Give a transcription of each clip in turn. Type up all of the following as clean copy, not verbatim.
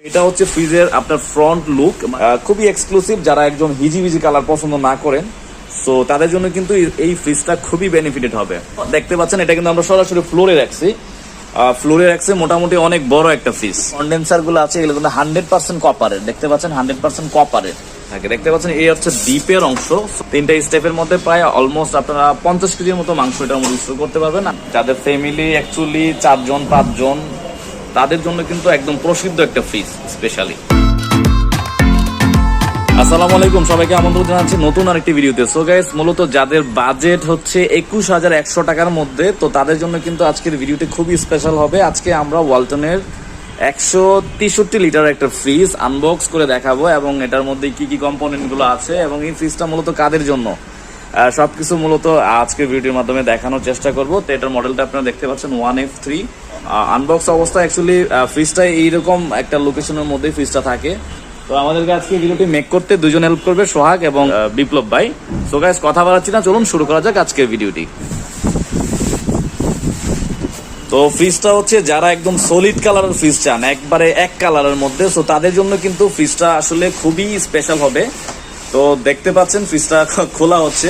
এটা হচ্ছে ফ্রিজের আপনার ফ্রন্ট লুক, খুবই এক্সক্লুসিভ। যারা একজন হিজিবিজি কালার পছন্দ না করেন, সো তাদের জন্য কিন্তু এই ফ্রিজটা খুবই বেনিফিটেড হবে। দেখতে পাচ্ছেন এটা কিন্তু আমরা সরাসরি ফ্লোরে রাখছি। মোটামুটি অনেক বড় একটা ফ্রিজ। কন্ডেন্সার গুলো আছে এগুলো কিন্তু 100% কপারের। দেখতে পাচ্ছেন 100% কপারের থাকে। দেখতে পাচ্ছেন এই হচ্ছে ডিপের অংশ। তিনটা স্টেপের মধ্যে প্রায় অলমোস্ট আপনারা 50 কেজির মতো মাংস এটার মধ্যে স্টোর করতে পারবেন। যাদের ফ্যামিলি অ্যাকচুয়ালি 4 জন 5 জন, তাদের জন্য কিন্তু একদম প্রসিদ্ধ একটা ফ্রিজ স্পেশালি। আসসালামু আলাইকুম, সবাইকে আমন্ত্রণ জানাচ্ছি নতুন আরেকটি ভিডিওতে। সো গাইস, মূলত যাদের বাজেট হচ্ছে 21,100 টাকার মধ্যে, তো তাদের জন্য কিন্তু আজকের ভিডিওটি খুবই স্পেশাল হবে। আজকে আমরা ওয়ালটনের 163 লিটার একটা ফ্রিজ আনবক্স করে দেখাবো এবং এটার মধ্যে কি কি কম্পোনেন্ট গুলো আছে এবং এই ফ্রিজটা মূলত কাদের জন্য, সবকিছু মূলত আজকের ভিডিওর মাধ্যমে দেখানোর চেষ্টা করবো। তো এটার মডেলটা আপনারা দেখতে পাচ্ছেন 1F3 আনবক্স অবস্থা। অ্যাকচুয়ালি ফ্রিজটা এইরকম একটা লোকেশনের মধ্যে ফ্রিজটা থাকে। তো আমাদেরকে আজকে ভিডিওটি মেক করতে দুজন হেল্প করবে, সোহাগ এবং বিপ্লব ভাই। সো গাইস, কথা বাড়াচ্ছি না, চলুন শুরু করা যাক আজকের ভিডিওটি। তো ফ্রিজটা হচ্ছে যারা একদম সলিড কালারের ফ্রিজ চান, একবারে এক কালারের মধ্যে, সো তাদের জন্য কিন্তু ফ্রিজটা আসলে খুবই স্পেশাল হবে। তো দেখতে পাচ্ছেন ফ্রিজটা খোলা হচ্ছে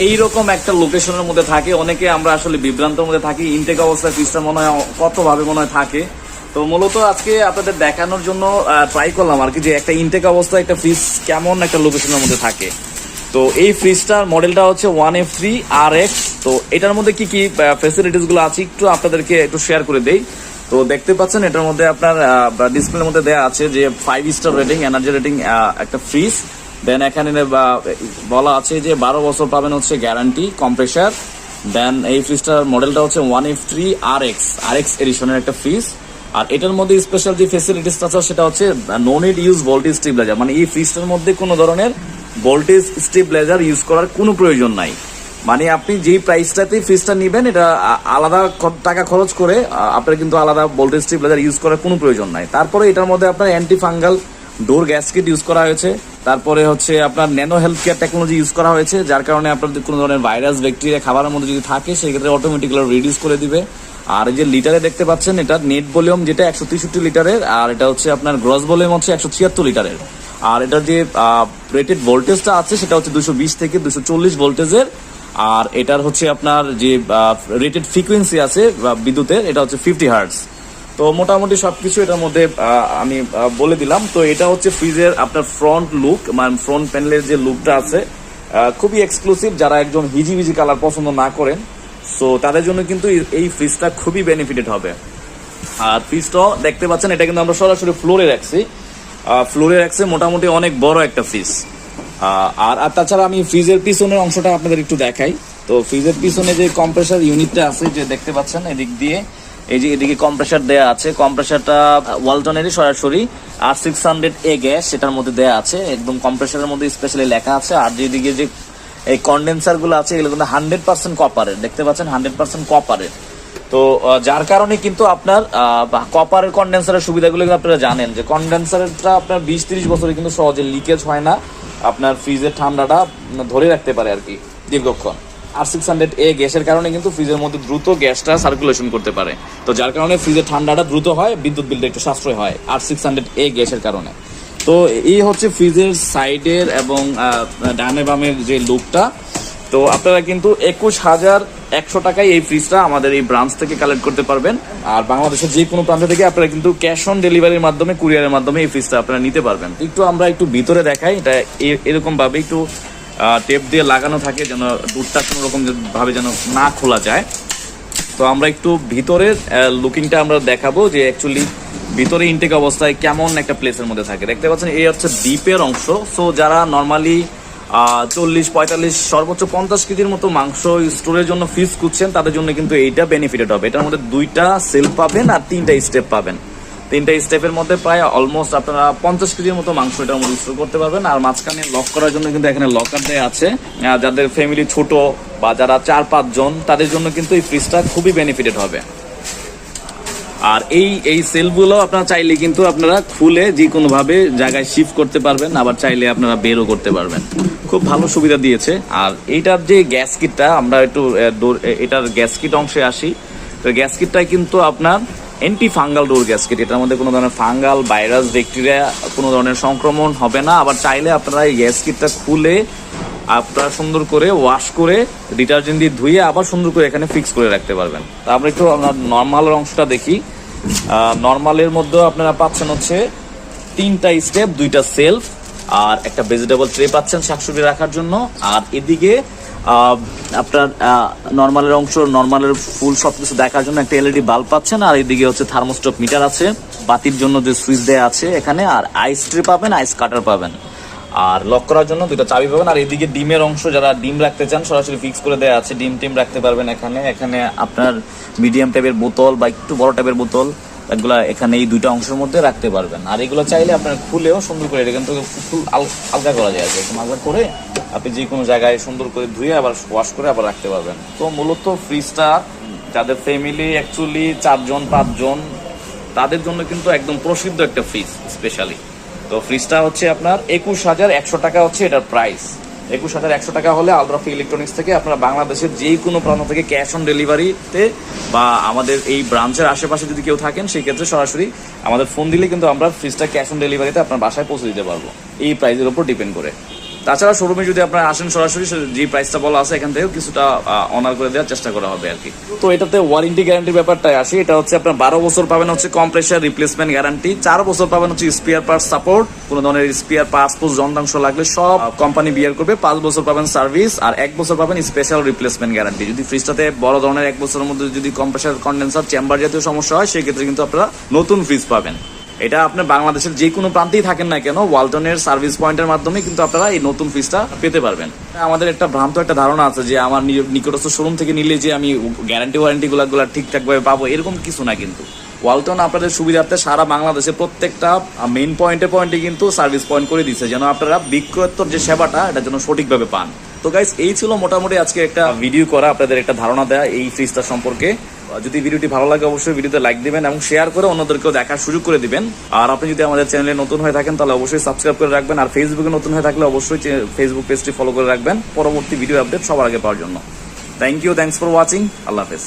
এইরকম একটা লোকেশনের মধ্যে থাকে। অনেকে আমরা আসলে বিভ্রান্তের মধ্যে থাকি, ইনটেক অবস্থায় ফ্রিজটা মনে হয় কতভাবে মনে হয় থাকে। তো মূলত আজকে আপনাদের দেখানোর জন্য ট্রাই করলাম আর কি, যে একটা ইনটেক অবস্থায় একটা ফ্রিজ কেমন একটা লোকেশনের মধ্যে থাকে। তো এই ফ্রিজটার মডেলটা হচ্ছে 1F3 RX। তো এটার মধ্যে কি কি ফ্যাসিলিটিস গুলো আছে একটু আপনাদেরকে একটু শেয়ার করে দেই। তো দেখতে পাচ্ছেন এটার মধ্যে আপনার ডিসপ্লের মধ্যে দেওয়া আছে যে 5 স্টার রেটিং, এনার্জি রেটিং একটা ফ্রিজ। দেন এখানে বলা আছে যে 12 বছর পাবেন হচ্ছে গ্যারান্টি, কম্প্রেসার। দেন এই ফ্রিজটার মডেলটা হচ্ছে 1F3 RX এডিশনের একটা ফ্রিজ। আর এটার মধ্যে স্পেশাল যে ফেসিলিটিসটা আছে সেটা হচ্ছে no need use voltage stabiliser. মানে এই ফ্রিজটার মধ্যে কোনো ধরনের ভোল্টেজ স্টেবিলাইজার ইউজ করার কোনো প্রয়োজন নাই। মানে আপনি যেই প্রাইসটাতে ফ্রিজটা নেবেন, এটা আলাদা টাকা খরচ করে আপনার কিন্তু আলাদা ভোল্টেজ স্টেবিলাইজার ইউজ করার কোনো প্রয়োজন নাই। তারপরে এটার মধ্যে আপনার অ্যান্টি ফাঙ্গাল ডোর গ্যাসকেট ইউজ করা হয়েছে। তারপরে হচ্ছে আপনার nano health care technology use করা হয়েছে, যার কারণে আপনার কোনো ধরনের ভাইরাস ব্যাকটেরিয়া খাবারের মধ্যে যদি থাকে সেক্ষেত্রে অটোমেটিক্যালি রিডিউস করে দিবে। আর এই যে লিটারে দেখতে পাচ্ছেন, এটা নেট ভলিউম যেটা 163 লিটারের, আর এটা হচ্ছে আপনার গ্রস ভলিউম হচ্ছে 176 লিটারের। আর এটার যে রেটেড ভোল্টেজটা আছে সেটা হচ্ছে 220 থেকে 240 ভোল্টেজের। আর এটার হচ্ছে আপনার যে রেটেড ফ্রিকোয়েন্সি আছে বিদ্যুতের, এটা হচ্ছে 50 হার্টজ। তো মোটামুটি সবকিছু এটার মধ্যে আমি বলে দিলাম। তো এটা হচ্ছে ফ্রিজের আপনার ফ্রন্ট লুক, মানে ফ্রন্ট প্যানেলের যে লুকটা আছে খুবই এক্সক্লুসিভ। যারা একজন হিজিবিজি কালার পছন্দ না করেন, সো তাদের জন্য কিন্তু এই ফ্রিজটা খুবই বেনিফিটেড হবে। আর ফ্রিজটাও দেখতে পাচ্ছেন এটা কিন্তু আমরা সরাসরি ফ্লোরে রাখছি। মোটামুটি অনেক বড় একটা ফ্রিজ। আর তাছাড়া আমি ফ্রিজের পিছনের অংশটা আপনাদের একটু দেখাই। তো ফ্রিজের পিছনে যে কম্প্রেসার ইউনিটটা আছে, যে দেখতে পাচ্ছেন এদিক দিয়ে, এই যে এদিকে কম্প্রেসার দেয়া আছে। কম্প্রেসারটা ওয়ালটনেরই সরাসরি R600A গ্যাস সেটার মধ্যে দেয়া আছে, একদম কম্প্রেসারের মধ্যে স্পেশালি লেখা আছে। আর যেদিকে যে এই কন্ডেন্সার গুলো আছে এগুলো কিন্তু 100% কপারের। দেখতে পাচ্ছেন 100% কপারের। তো যার কারণে কিন্তু আপনার কপারের কন্ডেন্সারের সুবিধাগুলো কিন্তু আপনারা জানেন, যে কন্ডেন্সারটা আপনার 20-30 বছরে কিন্তু সহজে লিকেজ হয় না, আপনার ফ্রিজের ঠান্ডাটা ধরে রাখতে পারে আর কি দীর্ঘক্ষণ। R600A গ্যাসের কারণে কিন্তু ফ্রিজের মধ্যে দ্রুত গ্যাসটা সার্কুলেশন করতে পারে। তো যার কারণে ফ্রিজের ঠান্ডাটা দ্রুত হয়, বিদ্যুৎ বিলটা একটু সাশ্রয় হয় R600A গ্যাসের কারণে। তো এই হচ্ছে ফ্রিজের সাইডের এবং ডানে বামের যে লুকটা। তো আপনারা কিন্তু 21,100 টাকায় এই ফ্রিজটা আমাদের এই ব্রাঞ্চ থেকে কালেক্ট করতে পারবেন। আর বাংলাদেশের যে কোনো প্রান্ত থেকে আপনারা কিন্তু ক্যাশ অন ডেলিভারির মাধ্যমে, কুরিয়ারের মাধ্যমে এই ফ্রিজটা আপনারা নিতে পারবেন। আমরা একটু ভিতরে দেখাই। এটা এরকম ভাবে একটু টেপ দিয়ে লাগানো থাকে, যেন দুধটা কোনো রকম ভাবে যেন না খোলা যায়। তো আমরা একটু ভিতরের লুকিংটা আমরা দেখাবো, যে অ্যাকচুয়ালি ভিতরে ইনটেক অবস্থায় কেমন একটা প্লেসের মধ্যে থাকে। দেখতে পাচ্ছেন এই হচ্ছে ডিপের অংশ। সো যারা নর্মালি 40-45 সর্বোচ্চ 50 কেজির মতো মাংস স্টোরের জন্য ফ্রিজ খুঁজছেন, তাদের জন্য কিন্তু এইটা বেনিফিটেড হবে। এটার মধ্যে 2টা সেল পাবেন আর 3টা স্টেপ পাবেন। 3টা স্টেপের মধ্যে প্রায় অলমোস্ট আপনারা 50 কেজির মতো মাংস এটার মধ্যে স্টোর করতে পারবেন। আর মাঝখানে লক করার জন্য কিন্তু এখানে লকার দেওয়া আছে। যাদের ফ্যামিলি ছোট বা যারা 4-5 জন, তাদের জন্য কিন্তু এই ফ্রিজটা খুবই বেনিফিটেড হবে। আর এই সেলগুলো আপনারা চাইলে কিন্তু আপনারা খুলে যে কোনো ভাবে জায়গায় শিফট করতে পারবেন, আবার চাইলে আপনারা বেরও করতে পারবেন। খুব ভালো সুবিধা দিয়েছে। আর এইটার যে গ্যাস কিটটা, আমরা একটু এটার গ্যাস কিট অংশে আসি। তো গ্যাস কিটটাই কিন্তু আপনার অ্যান্টি ফাঙ্গাল ডোর গ্যাসকেট। এটার মধ্যে কোনো ধরনের ফাঙ্গাল, ভাইরাস, ব্যাকটেরিয়া কোনো ধরনের সংক্রমণ হবে না। আবার চাইলে আপনারা এই গ্যাসকেটটা খুলে আপনারা সুন্দর করে ওয়াশ করে ডিটারজেন্ট দিয়ে ধুয়ে আবার সুন্দর করে এখানে ফিক্স করে রাখতে পারবেন। তারপরে একটু আপনার নর্মালের অংশটা দেখি। নর্মালের মধ্যেও আপনারা পাচ্ছেন হচ্ছে 3টা স্টেপ, 2টা সেলফ আর একটা ভেজিটেবল ট্রে পাচ্ছেন শাকসবজি রাখার জন্য। আর এদিকে আপনার নর্মালের অংশ, নর্মালের ফুল সবকিছু দেখার জন্য একটা এলইডি বাল্ব পাচ্ছেন। আর এদিকে হচ্ছে থার্মোস্টপ মিটার আছে, বাতির জন্য যে সুইচ দেওয়া আছে এখানে। আর আইস ট্রে পাবেন, আইস কাটার পাবেন, আর লক করার জন্য 2টা চাবি পাবেন। আর এদিকে ডিমের অংশ, যারা ডিম রাখতে চান সরাসরি ফিক্স করে দেওয়া আছে, ডিম টিম রাখতে পারবেন এখানে। এখানে আপনার মিডিয়াম টাইপের বোতল বা একটু বড় টাইপের বোতল এগুলা এখানে এই 2টা অংশের মধ্যে রাখতে পারবেন। আর এগুলো চাইলে আপনার খুলেও সুন্দর করে এখান থেকে ফুল আলগা করা যায়, একদম আলগা করে আপনি যে কোনো জায়গায় সুন্দর করে ধুয়ে আবার ওয়াশ করে আবার রাখতে পারবেন। তো মূলত ফ্রিজটা যাদের ফ্যামিলি অ্যাকচুয়ালি 4জন 5জন তাদের জন্য কিন্তু একদম প্রসিদ্ধ একটা ফ্রিজ স্পেশালি। তো ফ্রিজটা হচ্ছে আপনার 21,100 টাকা হচ্ছে এটার প্রাইস। 21,100 টাকা হলে আলরাফি ইলেকট্রনিক্স থেকে আপনারা বাংলাদেশের যে কোনো প্রান্ত থেকে ক্যাশ অন ডেলিভারিতে বা আমাদের এই ব্রাঞ্চের আশেপাশে যদি কেউ থাকেন সেই ক্ষেত্রে সরাসরি আমাদের ফোন দিলে কিন্তু আমরা ফ্রিজটা ক্যাশ অন ডেলিভারিতে আপনার বাসায় পৌঁছে দিতে পারবো, এই প্রাইসের উপর ডিপেন্ড করে। তাছাড়া শোরুমে যদি আপনারা আসেন সরাসরি যে প্রাইসটা বলা আছে এখান থেকেও কিছুটা অনার করে দেওয়ার চেষ্টা করা হবে আর কি। তো এটাতে ওয়ারেন্টি গ্যারান্টির ব্যাপারটাই আসে। এটা হচ্ছে আপনার 12 বছর পাবেন হচ্ছে কম্প্রেসার রিপ্লেসমেন্ট গ্যারান্টি, 4 বছর পাবেন হচ্ছে স্পেয়ার পার্টস সাপোর্ট, কোনো ধরনের স্পেয়ার পার্টস যন্ত্রাংশ লাগলে সব কোম্পানি বিয়ার করবে, 5 বছর পাবেন সার্ভিস, আর 1 বছর পাবেন স্পেশাল রিপ্লেসমেন্ট গ্যারান্টি। যদি ফ্রিজটাতে বড় ধরনের 1 বছরের মধ্যে যদি কম্প্রেসার, কন্ডেন্সার, চেম্বার জাতীয় সমস্যা হয় সেই ক্ষেত্রে কিন্তু আপনারা নতুন ফ্রিজ পাবেন। এটা আপনার বাংলাদেশের যে কোনো প্রান্তেই থাকেন না কেন ওয়ালটনের সার্ভিস পয়েন্টের মাধ্যমে কিন্তু আপনারা এই নতুন ফ্রিজটা পেতে পারবেন। আমাদের একটা ভ্রান্ত একটা ধারণা আছে যে আমার নিকটস্থ শোরুম থেকে নিলে যে আমি গ্যারান্টি ওয়ারেন্টি গুলা ঠিকঠাকভাবে পাবো, এরকম কিছু না। কিন্তু ওয়ালটন আপনাদের সুবিধার্থে সারা বাংলাদেশে প্রত্যেকটা মেইন পয়েন্টে কিন্তু সার্ভিস পয়েন্ট করে দিচ্ছে, যেন আপনারা বিক্রয়োত্তর যে সেবাটা এটার জন্য সঠিকভাবে পান। তো গাইস, এই ছিল মোটামুটি আজকে একটা ভিডিও করা, আপনাদের একটা ধারণা দেয়া এই ফ্রিজটা সম্পর্কে। যদি ভিডিওটি ভালো লাগে অবশ্যই ভিডিওতে লাইক দিবেন এবং শেয়ার করে অন্যদেরকেও দেখার সুযোগ করে দিবেন। আর আপনি যদি আমাদের চ্যানেলে নতুন হয়ে থাকেন তাহলে অবশ্যই সাবস্ক্রাইব করে রাখবেন। আর ফেসবুকে নতুন হয়ে থাকলে অবশ্যই ফেসবুক পেজটি ফলো করে রাখবেন পরবর্তী ভিডিও আপডেট সবার আগে পাওয়ার জন্য। Thanks for watching. আল্লাহ হাফেজ।